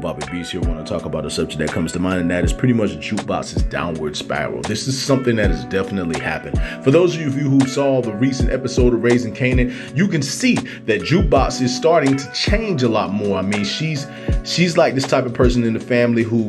Bobby Beast here. I want to talk about a subject that comes to mind, and that is pretty much Jukebox's downward spiral. This is something that has definitely happened. For those of you who saw the recent episode of Raising Kanan, you can see that Jukebox is starting to change a lot more. I mean, she's like this type of person in the family who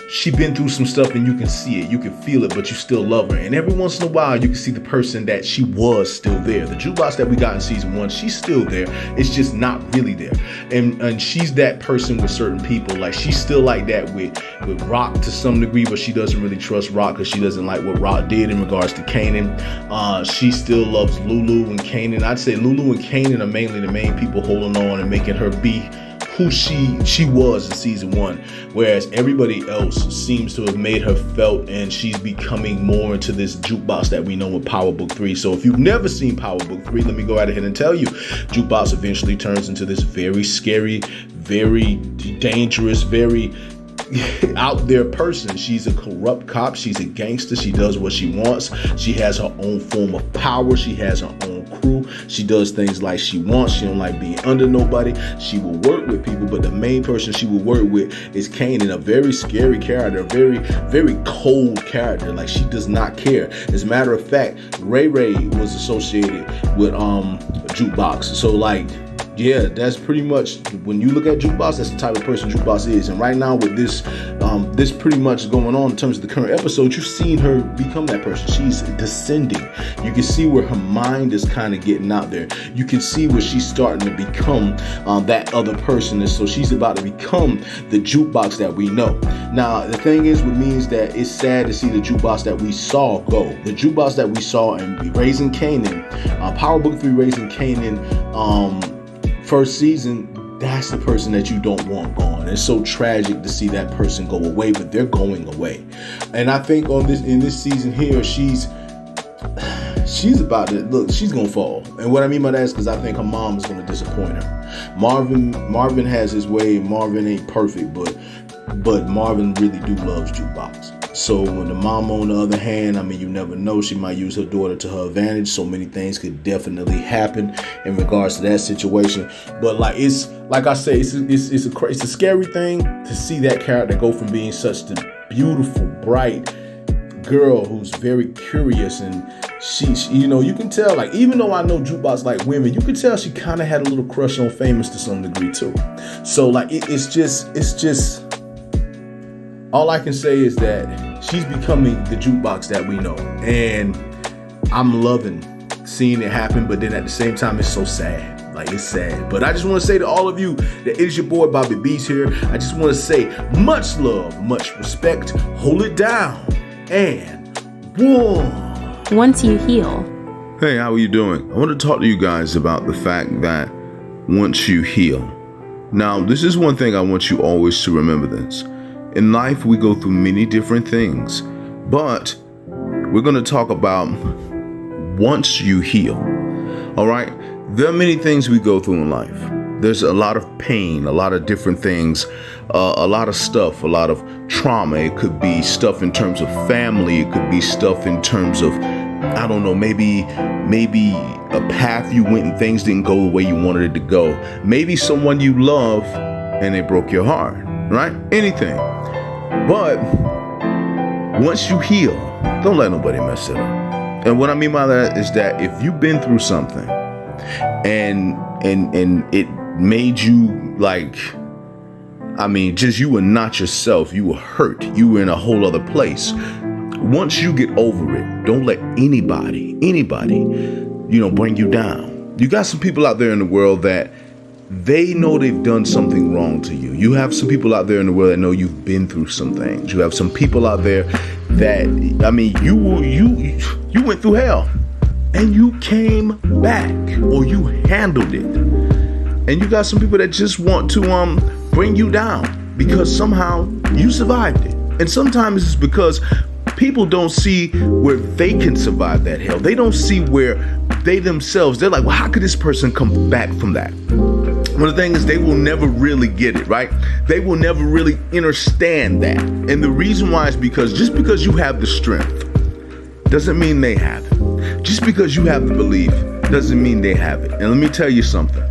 she been through some stuff, and you can see it, you can feel it, but you still love her. And every once in a while, you can see the person that she was still there. The Jukebox that we got in season 1, she's still there. It's just not really there. And she's that person with certain people. Like, she's still like that with Rock to some degree, but she doesn't really trust Rock because she doesn't like what Rock did in regards to Kanan. She still loves Lulu and Kanan. I'd say Lulu and Kanan are mainly the main people holding on and making her be who she was in season 1, whereas everybody else seems to have made her felt, and she's becoming more into this Jukebox that we know with Power Book 3. So if you've never seen Power Book 3, let me go right ahead and tell you, Jukebox eventually turns into this very scary, very dangerous, very out there person. She's a corrupt cop. She's a gangster. She does what she wants. She has her own form of power. She has her own crew. She does things like she wants. She don't like being under nobody. She will work with people, but the main person she will work with is Kanan, a very scary character, a very, very cold character. Like, she does not care. As a matter of fact, Ray Ray was associated with Jukebox. So like, yeah, that's pretty much, when you look at Jukebox, that's the type of person Jukebox is. And right now with this pretty much going on in terms of the current episode, you've seen her become that person. She's descending. You can see where her mind is kind of getting out there. You can see where she's starting to become that other person. And so she's about to become the Jukebox that we know. Now, the thing is with me is that it's sad to see the Jukebox that we saw go. The Jukebox that we saw in Raising Kanan, Power Book 3 Raising Kanan, first season, that's the person that you don't want gone. It's so tragic to see that person go away, but they're going away. And I think in this season here, she's about to look, she's gonna fall. And what I mean by that is because I think her mom is gonna disappoint her. Marvin has his way. Marvin ain't perfect, but Marvin really do loves Jukebox. So when the mom, on the other hand, I mean, you never know, she might use her daughter to her advantage. So many things could definitely happen in regards to that situation. But like, it's like I say, it's a scary thing to see that character go from being such the beautiful, bright girl who's very curious, and she you know, you can tell, like, even though I know Jukebox like women, you can tell she kind of had a little crush on Famous to some degree too. So like, it's just. All I can say is that she's becoming the Jukebox that we know. And I'm loving seeing it happen. But then at the same time, it's so sad. Like, it's sad. But I just want to say to all of you that it is your boy Bobby Beast here. I just want to say much love, much respect. Hold it down. And one. Once you heal. Hey, how are you doing? I want to talk to you guys about the fact that once you heal. Now, this is one thing I want you always to remember this. In life, we go through many different things, but we're going to talk about once you heal. All right. There are many things we go through in life. There's a lot of pain, a lot of different things, a lot of stuff, a lot of trauma. It could be stuff in terms of family. It could be stuff in terms of, I don't know, maybe a path you went and things didn't go the way you wanted it to go. Maybe someone you love and they broke your heart, right? Anything. But once you heal, don't let nobody mess it up. And what I mean by that is that if you've been through something and it made you, like, I mean, just you were not yourself, you were hurt, you were in a whole other place. Once you get over it, don't let anybody, you know, bring you down. You got some people out there in the world that they know they've done something wrong to you. You have some people out there in the world that know you've been through some things. You have some people out there that, I mean, you went through hell and you came back, or you handled it. And you got some people that just want to bring you down because somehow you survived it. And sometimes it's because people don't see where they can survive that hell. They don't see where they themselves, they're like, well, how could this person come back from that? Well, the thing is, they will never really get it, right? They will never really understand that. And the reason why is because just because you have the strength doesn't mean they have it. Just because you have the belief doesn't mean they have it. And let me tell you something.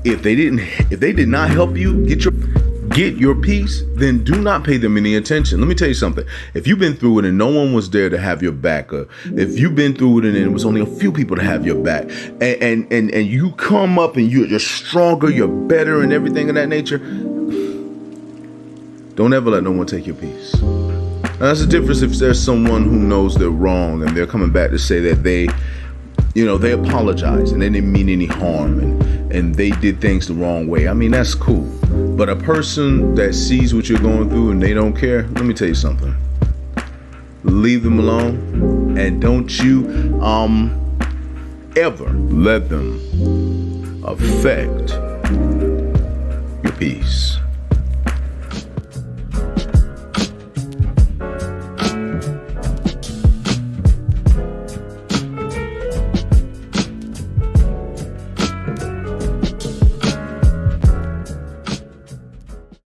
If they did not help you get get your peace, then do not pay them any attention. Let me tell you something. If you've been through it and no one was there to have your back, or if you've been through it and it was only a few people to have your back, and you come up and you're stronger, you're better, and everything of that nature, don't ever let no one take your peace. Now, that's the difference if there's someone who knows they're wrong and they're coming back to say that they apologize and they didn't mean any harm and they did things the wrong way. I mean, that's cool. But a person that sees what you're going through and they don't care, let me tell you something. Leave them alone, and don't you ever let them affect your peace.